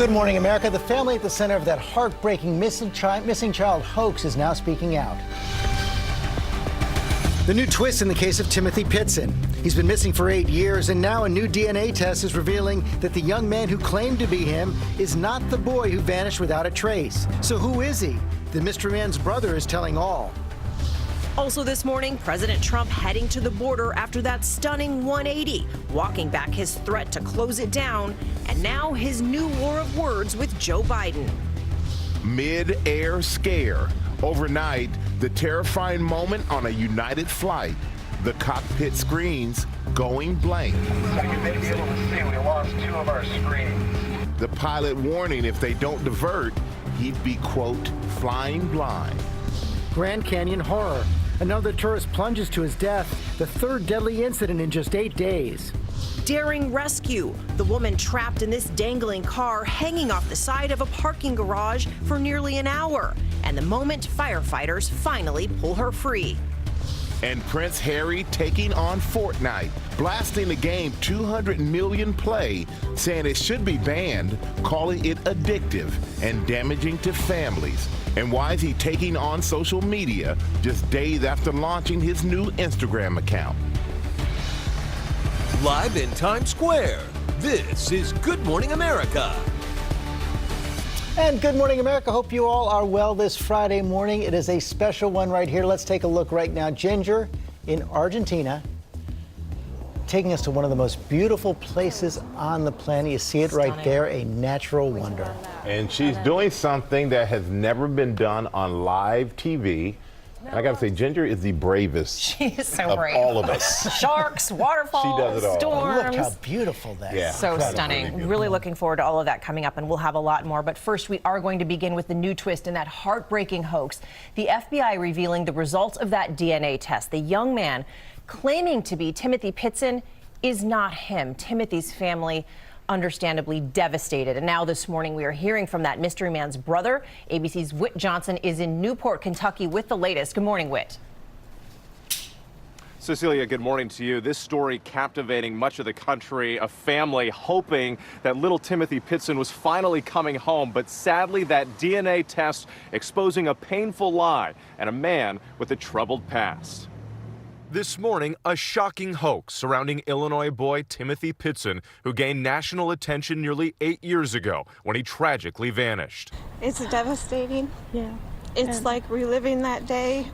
Good morning, America. The family at the center of that heartbreaking missing child hoax is now speaking out. The new twist in the case of Timothy Pitson. He's been missing for 8 years, and now a new DNA test is revealing that the young man who claimed to be him is not the boy who vanished without a trace. So who is he? The mystery man's brother is telling all. Also this morning, President Trump heading to the border after that stunning 180, walking back his threat to close it down, and now his new war of words with Joe Biden. Mid-air scare. Overnight, the terrifying moment on a United flight. The cockpit screens going blank. So you may be able to see we lost 2 of our screens. The pilot warning if they don't divert, he'd be, quote, flying blind. Grand Canyon horror. Another tourist plunges to his death, the 3rd deadly incident in just 8 days. Daring rescue. The woman trapped in this dangling car hanging off the side of a parking garage for nearly an hour. And the moment firefighters finally pull her free. And Prince Harry taking on Fortnite, blasting the game 200 million play, saying it should be banned, calling it addictive and damaging to families. And why is he taking on social media just days after launching his new Instagram account? Live in Times Square, this is Good Morning America. And Good Morning America. Hope you all are well this Friday morning. It is a special one right here. Let's take a look right now. Ginger in Argentina, taking us to one of the most beautiful places on the planet. You see it right there, a natural wonder. And she's doing something that has never been done on live TV. And I got to say, Ginger is the bravest She's so of brave. all of us. Sharks, waterfalls, She does it all. storms. Look how beautiful that Yeah. is. So Incredible. stunning. Really looking forward to all of that coming up, and we'll have a lot more. But first, we are going to begin with the new twist in that heartbreaking hoax. The FBI revealing the results of that DNA test. The young man claiming to be Timothy Pitson is not him. Timothy's family understandably devastated. And now this morning we are hearing from that mystery man's brother. ABC's Whit Johnson is in Newport, Kentucky with the latest. Good morning, Whit. Cecilia, good morning to you. This story captivating much of the country, a family hoping that little Timothy Pitson was finally coming home, but sadly that DNA test exposing a painful lie and a man with a troubled past. This morning, a shocking hoax surrounding Illinois boy Timothy Pitson, who gained national attention nearly 8 years ago when he tragically vanished. It's devastating. Yeah. It's like reliving that day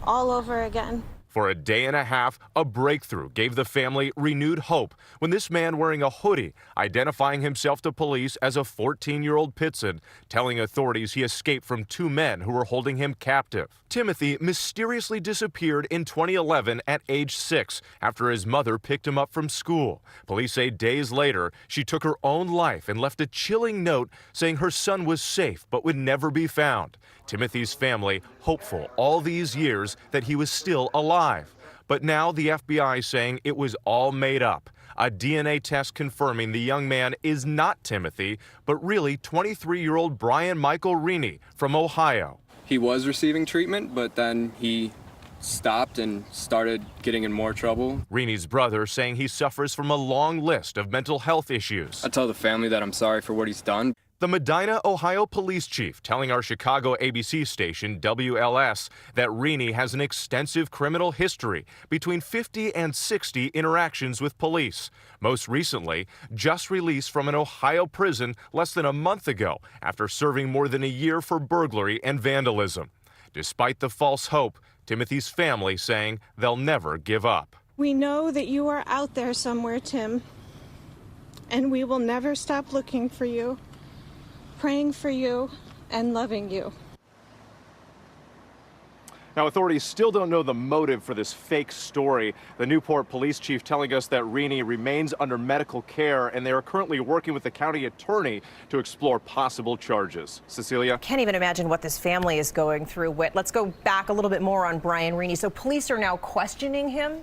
all over again. For a day and a half, a breakthrough gave the family renewed hope when this man wearing a hoodie, identifying himself to police as a 14-year-old Pitson, telling authorities he escaped from 2 men who were holding him captive. Timothy mysteriously disappeared in 2011 at age 6 after his mother picked him up from school. Police say days later, she took her own life and left a chilling note saying her son was safe but would never be found. Timothy's family hopeful all these years that he was still alive. But now the FBI saying it was all made up. A DNA test confirming the young man is not Timothy, but really 23-year-old Brian Michael Rini from Ohio. He was receiving treatment, but then he stopped and started getting in more trouble. Rini's brother saying he suffers from a long list of mental health issues. I tell the family that I'm sorry for what he's done. The Medina, Ohio police chief telling our Chicago ABC station, WLS, that Rini has an extensive criminal history, between 50 and 60 interactions with police. Most recently, just released from an Ohio prison less than a month ago after serving more than a year for burglary and vandalism. Despite the false hope, Timothy's family saying they'll never give up. We know that you are out there somewhere, Tim, and we will never stop looking for you, praying for you, and loving you. Now, authorities still don't know the motive for this fake story. The Newport police chief telling us that Rini remains under medical care, and they are currently working with the county attorney to explore possible charges. Cecilia? Can't even imagine what this family is going through, Whit. Let's go back a little bit more on Brian Rini. So police are now questioning him?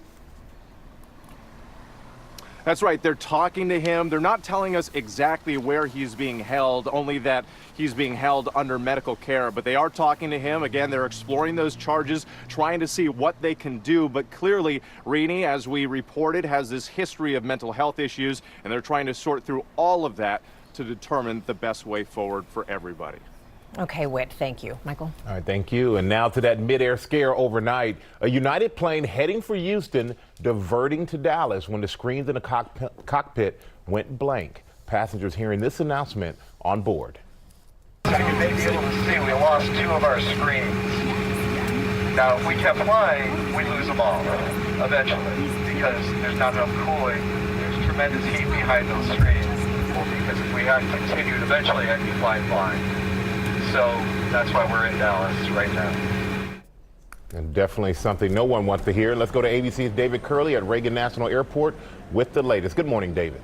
That's right. They're talking to him. They're not telling us exactly where he's being held, only that he's being held under medical care. But they are talking to him. Again, they're exploring those charges, trying to see what they can do. But clearly, Rini, as we reported, has this history of mental health issues, and they're trying to sort through all of that to determine the best way forward for everybody. Okay, Whit, thank you. Michael? All right, thank you. And now to that midair scare overnight. A United plane heading for Houston, diverting to Dallas when the screens in the cockpit went blank. Passengers hearing this announcement on board. You may be able to see we lost 2 of our screens. Now, if we kept flying, we lose them all eventually because there's not enough cooling. There's tremendous heat behind those screens. Because if we had continued, eventually I'd be flying blind. So that's why we're in Dallas right now. And definitely something no one wants to hear. Let's go to ABC's David Curley at Reagan National Airport with the latest. Good morning, David.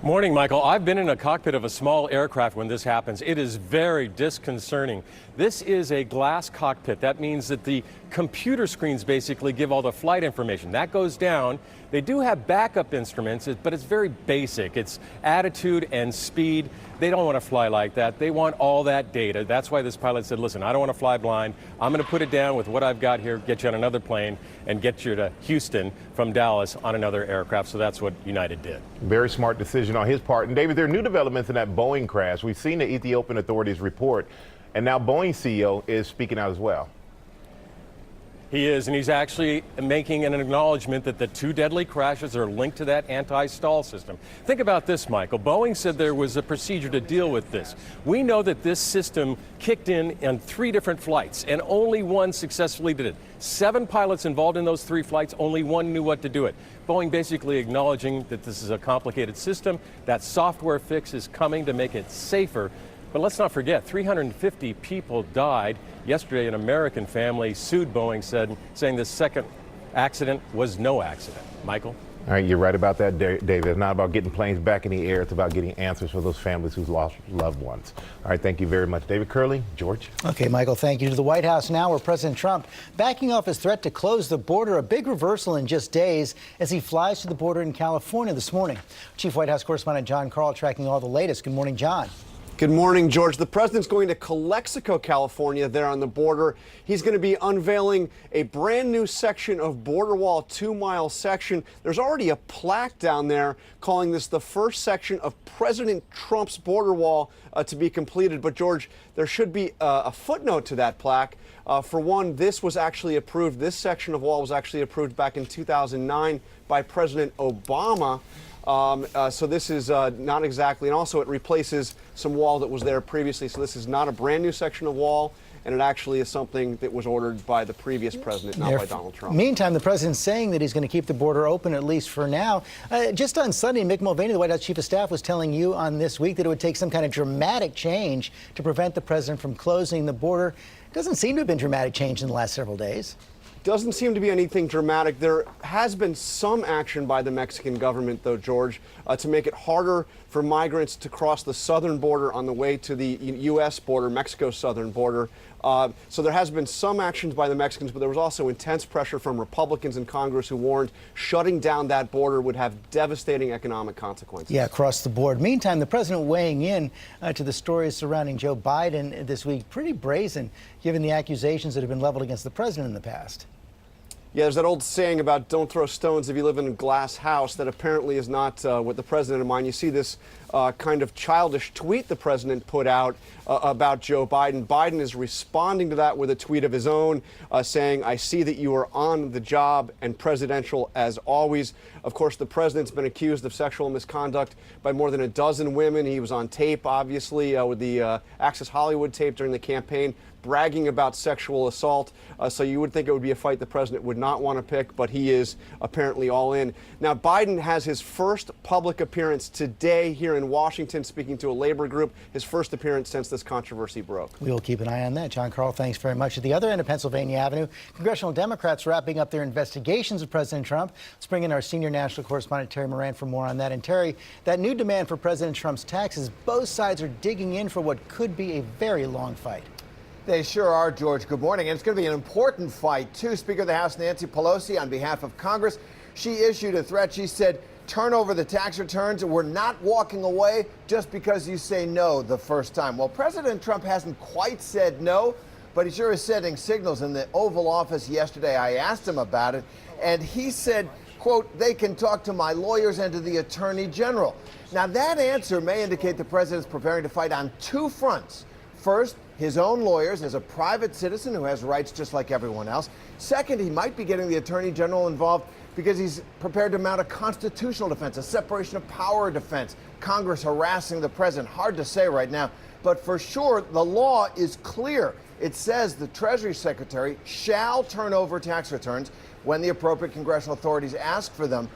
Morning, Michael. I've been in a cockpit of a small aircraft when this happens. It is very disconcerting. This is a glass cockpit. That means that the computer screens basically give all the flight information. That goes down. They do have backup instruments, but it's very basic. It's attitude and speed. They don't want to fly like that. They want all that data. That's why this pilot said, listen, I don't want to fly blind. I'm going to put it down with what I've got here, get you on another plane, and get you to Houston from Dallas on another aircraft. So that's what United did. Very smart decision on his part. And David, there are new developments in that Boeing crash. We've seen the Ethiopian authorities report, and now Boeing CEO is speaking out as well. He is, and he's actually making an acknowledgement that the 2 deadly crashes are linked to that anti-stall system. Think about this, Michael. Boeing said there was a procedure to deal with this. We know that this system kicked in on 3 different flights, and only 1 successfully did it. 7 pilots involved in those 3 flights, only 1 knew what to do it. Boeing basically acknowledging that this is a complicated system, that software fix is coming to make it safer. But let's not forget, 350 people died. Yesterday, an American family sued Boeing, saying the second accident was no accident. Michael? All right, you're right about that, David. It's not about getting planes back in the air. It's about getting answers for those families who've lost loved ones. All right, thank you very much. David Curley, George. Okay, Michael, thank you. To the White House now, where President Trump backing off his threat to close the border, a big reversal in just days as he flies to the border in California this morning. Chief White House correspondent John Carl tracking all the latest. Good morning, John. Good morning, George. The president's going to Calexico, California, there on the border. He's going to be unveiling a brand new section of border wall, 2-mile section. There's already a plaque down there calling this the first section of President Trump's border wall to be completed. But, George, there should be a footnote to that plaque. For one, this was actually approved. This section of wall was actually approved back in 2009 by President Obama. So this is not exactly, and also it replaces some wall that was there previously. So this is not a brand new section of wall, and it actually is something that was ordered by the previous president, not by Donald Trump. Meantime, the president's saying that he's going to keep the border open, at least for now. Just on Sunday, Mick Mulvaney, the White House chief of staff, was telling you on This Week that it would take some kind of dramatic change to prevent the president from closing the border. Doesn't seem to have been dramatic change in the last several days. Doesn't seem to be anything dramatic. There has been some action by the Mexican government, though, George, to make it harder for migrants to cross the southern border on the way to the U.S. border, Mexico's southern border. So there has been some actions by the Mexicans, but there was also intense pressure from Republicans in Congress who warned shutting down that border would have devastating economic consequences. Yeah, across the board. Meantime, the president weighing in to the stories surrounding Joe Biden this week, pretty brazen, given the accusations that have been leveled against the president in the past. Yeah, there's that old saying about don't throw stones if you live in a glass house that apparently is not with the president in mind. You see this kind of childish tweet the president put out about Joe Biden. Biden is responding to that with a tweet of his own saying, I see that you are on the job and presidential as always. Of course, the president's been accused of sexual misconduct by more than a dozen women. He was on tape, obviously, with the Access Hollywood tape during the campaign, bragging about sexual assault. So you would think it would be a fight the president would not want to pick, but he is apparently all in. Now, Biden has his first public appearance today here in Washington, speaking to a labor group, his first appearance since this controversy broke. We will keep an eye on that. John Carl, thanks very much. At the other end of Pennsylvania Avenue, congressional Democrats wrapping up their investigations of President Trump. Let's bring in our senior national correspondent, Terry Moran, for more on that. And Terry, that new demand for President Trump's taxes, both sides are digging in for what could be a very long fight. They sure are, George. Good morning. And it's going to be an important fight, too. Speaker of the House Nancy Pelosi, on behalf of Congress, she issued a threat. She said, turn over the tax returns. We're not walking away just because you say no the first time. Well, President Trump hasn't quite said no, but he sure is sending signals. In the Oval Office yesterday, I asked him about it, and he said, quote, they can talk to my lawyers and to the Attorney General. Now, that answer may indicate the president is preparing to fight on two fronts. First, his own lawyers as a private citizen who has rights just like everyone else. Second, he might be getting the Attorney General involved because he's prepared to mount a constitutional defense, a separation of power defense, Congress harassing the president. Hard to say right now, but for sure, the law is clear. It says the Treasury Secretary shall turn over tax returns when the appropriate congressional authorities ask for them.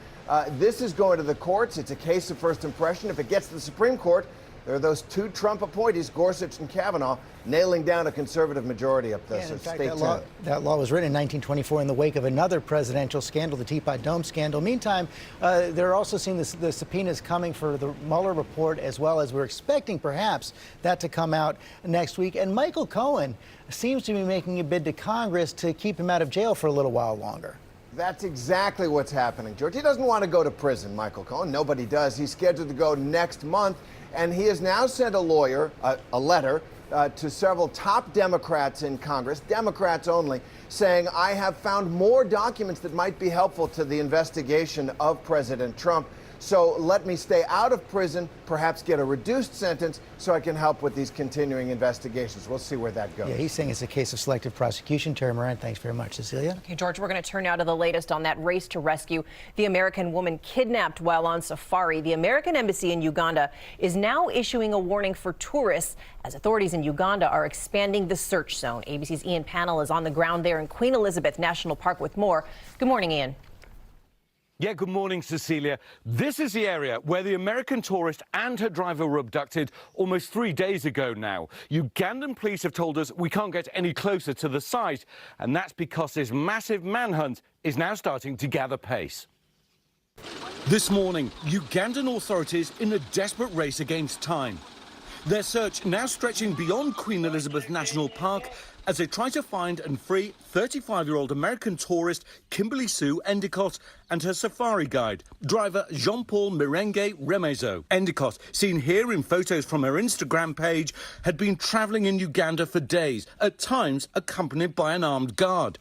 This is going to the courts. It's a case of first impression. If it gets to the Supreme Court, there are those two Trump appointees, Gorsuch and Kavanaugh, nailing down a conservative majority up there. Yeah, So in fact, stay tuned. that law was written in 1924 in the wake of another presidential scandal, the Teapot Dome scandal. Meantime, they're also seeing the subpoenas coming for the Mueller report, as well as we're expecting perhaps that to come out next week. And Michael Cohen seems to be making a bid to Congress to keep him out of jail for a little while longer. That's exactly what's happening, George. He doesn't want to go to prison, Michael Cohen. Nobody does. He's scheduled to go next month, and he has now sent a letter to several top Democrats in Congress, Democrats only, saying, I have found more documents that might be helpful to the investigation of President Trump. So let me stay out of prison, perhaps get a reduced sentence so I can help with these continuing investigations. We'll see where that goes. Yeah, he's saying it's a case of selective prosecution. Terry Moran, thanks very much. Cecilia? Okay, George, we're going to turn now to the latest on that race to rescue the American woman kidnapped while on safari. The American embassy in Uganda is now issuing a warning for tourists as authorities in Uganda are expanding the search zone. ABC's Ian Pannell is on the ground there in Queen Elizabeth National Park with more. Good morning, Ian. Yeah, good morning, Cecilia. This is the area where the American tourist and her driver were abducted almost 3 days ago now. Ugandan police have told us we can't get any closer to the site, and that's because this massive manhunt is now starting to gather pace. This morning, Ugandan authorities in a desperate race against time. Their search now stretching beyond Queen Elizabeth National Park as they try to find and free 35-year-old American tourist Kimberly Sue Endicott and her safari guide, driver Jean-Paul Mirenge Remezo. Endicott, seen here in photos from her Instagram page, had been travelling in Uganda for days, at times accompanied by an armed guard.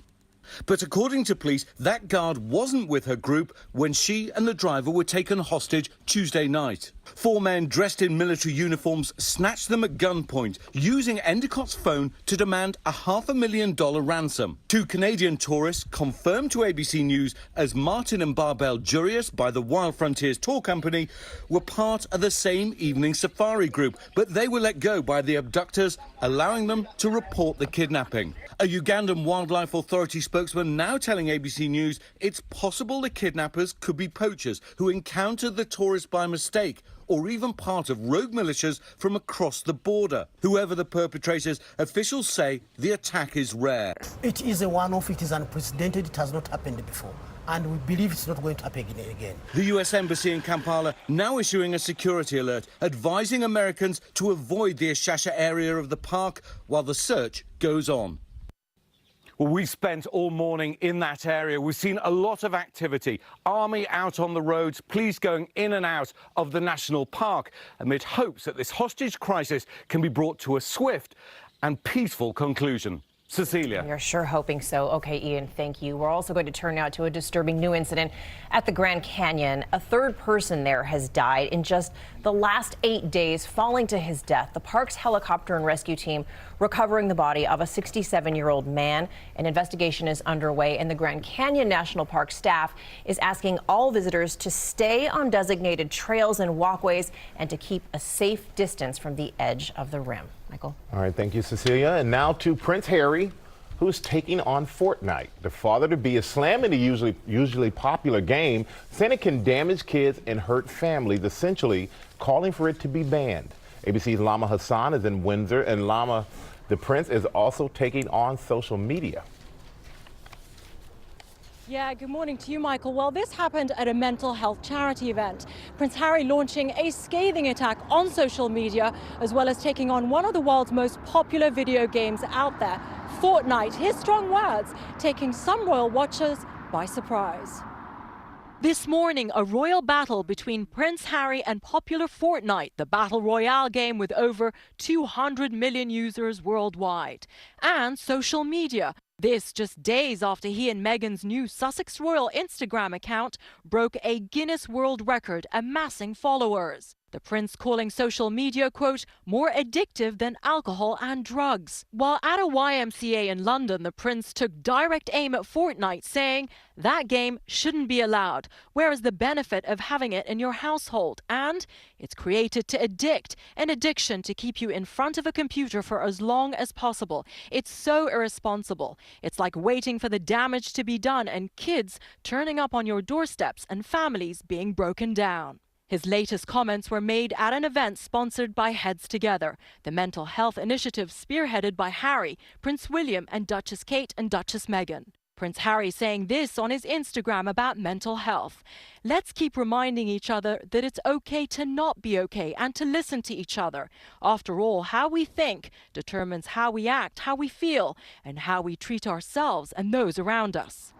But according to police, that guard wasn't with her group when she and the driver were taken hostage Tuesday night. 4 men dressed in military uniforms snatched them at gunpoint, using Endicott's phone to demand a $500,000 ransom. 2 Canadian tourists, confirmed to ABC News as Martin and Barbel Jurius by the Wild Frontiers Tour Company, were part of the same evening safari group, but they were let go by the abductors, allowing them to report the kidnapping. A Ugandan Wildlife Authority spokesman now telling ABC News it's possible the kidnappers could be poachers who encountered the tourists by mistake, or even part of rogue militias from across the border. Whoever the perpetrators, officials say the attack is rare. It is a one-off, it is unprecedented, it has not happened before, and we believe it's not going to happen again. The US Embassy in Kampala now issuing a security alert, advising Americans to avoid the Ashasha area of the park while the search goes on. Well, we spent all morning in that area. We've seen a lot of activity. Army out on the roads, police going in and out of the national park amid hopes that this hostage crisis can be brought to a swift and peaceful conclusion. Cecilia. We're sure hoping so. Okay, Ian, thank you. We're also going to turn now to a disturbing new incident at the Grand Canyon. A third person there has died in just the last 8 days, falling to his death. The park's helicopter and rescue team recovering the body of a 67-year-old man. An investigation is underway, and the Grand Canyon National Park staff is asking all visitors to stay on designated trails and walkways and to keep a safe distance from the edge of the rim. Michael. All right, thank you, Cecilia. And now to Prince Harry, who's taking on Fortnite. The father-to-be is slamming the usually popular game, saying it can damage kids and hurt families, essentially calling for it to be banned. ABC's Lama Hassan is in Windsor, and Lama, the prince is also taking on social media. Yeah, good morning to you, Michael. Well, this happened at a mental health charity event. Prince Harry launching a scathing attack on social media, as well as taking on one of the world's most popular video games out there, Fortnite. His strong words taking some royal watchers by surprise. This morning, a royal battle between Prince Harry and popular Fortnite, the battle royale game with over 200 million users worldwide, and social media. This just days after he and Meghan's new Sussex Royal Instagram account broke a Guinness World Record, amassing followers. The prince calling social media, quote, more addictive than alcohol and drugs. While at a YMCA in London, the prince took direct aim at Fortnite, saying that game shouldn't be allowed. Where is the benefit of having it in your household? And it's created to addict, an addiction to keep you in front of a computer for as long as possible. It's so irresponsible. It's like waiting for the damage to be done and kids turning up on your doorsteps and families being broken down. His latest comments were made at an event sponsored by Heads Together, the mental health initiative spearheaded by Harry, Prince William, and Duchess Kate and Duchess Meghan. Prince Harry saying this on his Instagram about mental health. Let's keep reminding each other that it's okay to not be okay and to listen to each other. After all, how we think determines how we act, how we feel, and how we treat ourselves and those around us.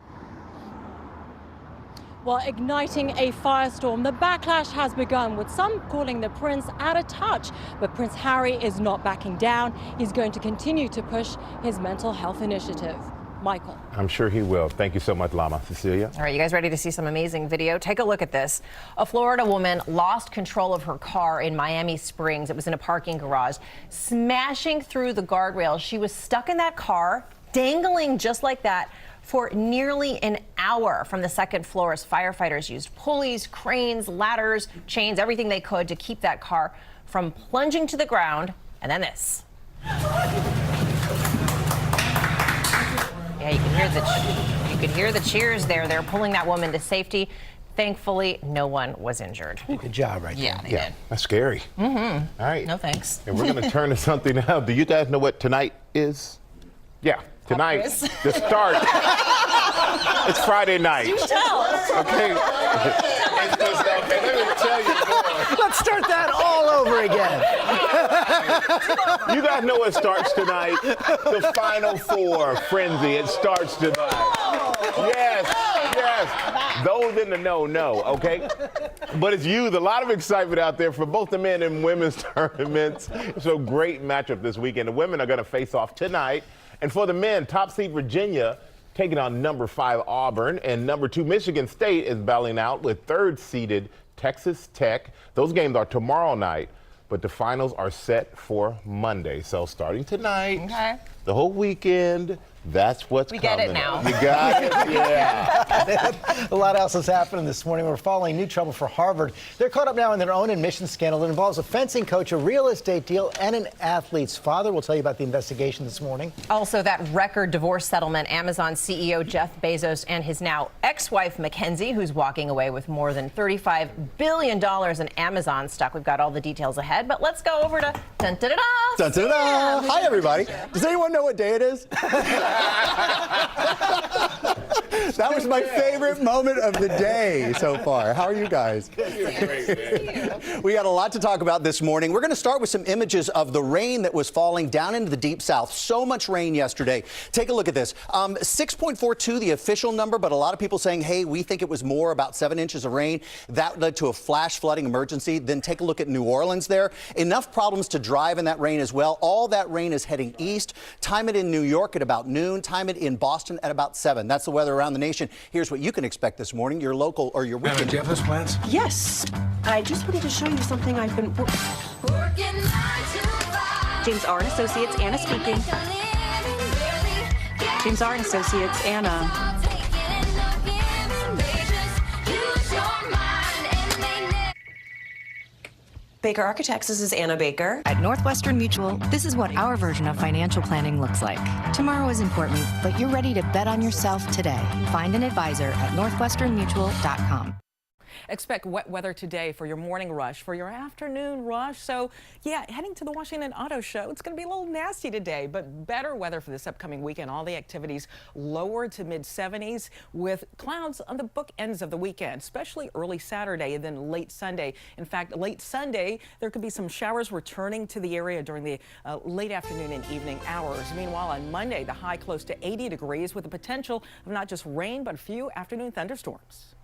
While igniting a firestorm, the backlash has begun, with some calling the prince out of touch. But Prince Harry is not backing down. He's going to continue to push his mental health initiative. Michael. I'm sure he will. Thank you so much, Lama. Cecilia. All right, you guys ready to see some amazing video? Take a look at this. A Florida woman lost control of her car in Miami Springs. It was in a parking garage, smashing through the guardrails. She was stuck in that car, dangling just like that, for nearly an hour from the second floor as firefighters used pulleys, cranes, ladders, chains, everything they could to keep that car from plunging to the ground. And then this. Yeah, you can hear the cheers there. They're pulling that woman to safety. Thankfully, no one was injured. Good job right there. Yeah, they did. That's scary. Mm-hmm. All right. No thanks. And we're going to turn to something else. Do you guys know what tonight is? Yeah. Tonight, the start. It's Friday night. Do tell. Okay. Let me tell you more. Let's start that all over again. You guys know what starts tonight? The Final Four frenzy. It starts tonight. Yes. Those in the know, okay? But it's youth. A lot of excitement out there for both the men and women's tournaments. It's a great matchup this weekend. The women are going to face off tonight. And for the men, top seed Virginia taking on number 5 Auburn, and number 2 Michigan State is battling out with third seeded Texas Tech. Those games are tomorrow night, but the finals are set for Monday. So starting tonight, the whole weekend, that's what's coming. We get it now. You got it? Yeah. A lot else is happening this morning. We're following new trouble for Harvard. They're caught up now in their own admissions scandal that involves a fencing coach, a real estate deal, and an athlete's father. We'll tell you about the investigation this morning. Also, that record divorce settlement, Amazon CEO Jeff Bezos and his now ex-wife Mackenzie, who's walking away with more than $35 billion in Amazon stock. We've got all the details ahead, but let's go over to dun-da-da-da. Dun-da-da-da. Hi, everybody. Does anyone know what day it is? That was my favorite moment of the day so far. How are you guys? We got a lot to talk about this morning. We're going to start with some images of the rain that was falling down into the deep south. So much rain yesterday. Take a look at this. 6.42, the official number, but a lot of people saying, hey, we think it was more, about 7 inches of rain. That led to a flash flooding emergency. Then take a look at New Orleans there. Enough problems to drive in that rain as well. All that rain is heading east. Time it in New York at about noon. Time it in Boston at about 7. That's the weather around the nation. Here's what you can expect this morning, your local or your weekend. Do you have those plans? Yes. I just wanted to show you something I've been working. James R. and Associates, Anna speaking. James R. and Associates, Anna. Baker Architects, this is Anna Baker. At Northwestern Mutual, this is what our version of financial planning looks like. Tomorrow is important, but you're ready to bet on yourself today. Find an advisor at northwesternmutual.com. Expect wet weather today for your morning rush, for your afternoon rush. So, yeah, heading to the Washington Auto Show, it's going to be a little nasty today, but better weather for this upcoming weekend. All the activities lower to mid-70s with clouds on the bookends of the weekend, especially early Saturday and then late Sunday. In fact, late Sunday, there could be some showers returning to the area during the late afternoon and evening hours. Meanwhile, on Monday, the high close to 80 degrees with the potential of not just rain, but a few afternoon thunderstorms.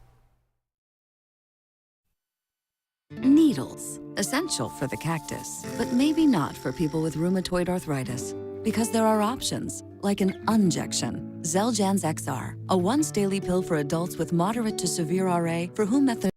Needles, essential for the cactus, but maybe not for people with rheumatoid arthritis. Because there are options, like an unjection. Xeljanz XR, a once-daily pill for adults with moderate to severe RA for whom method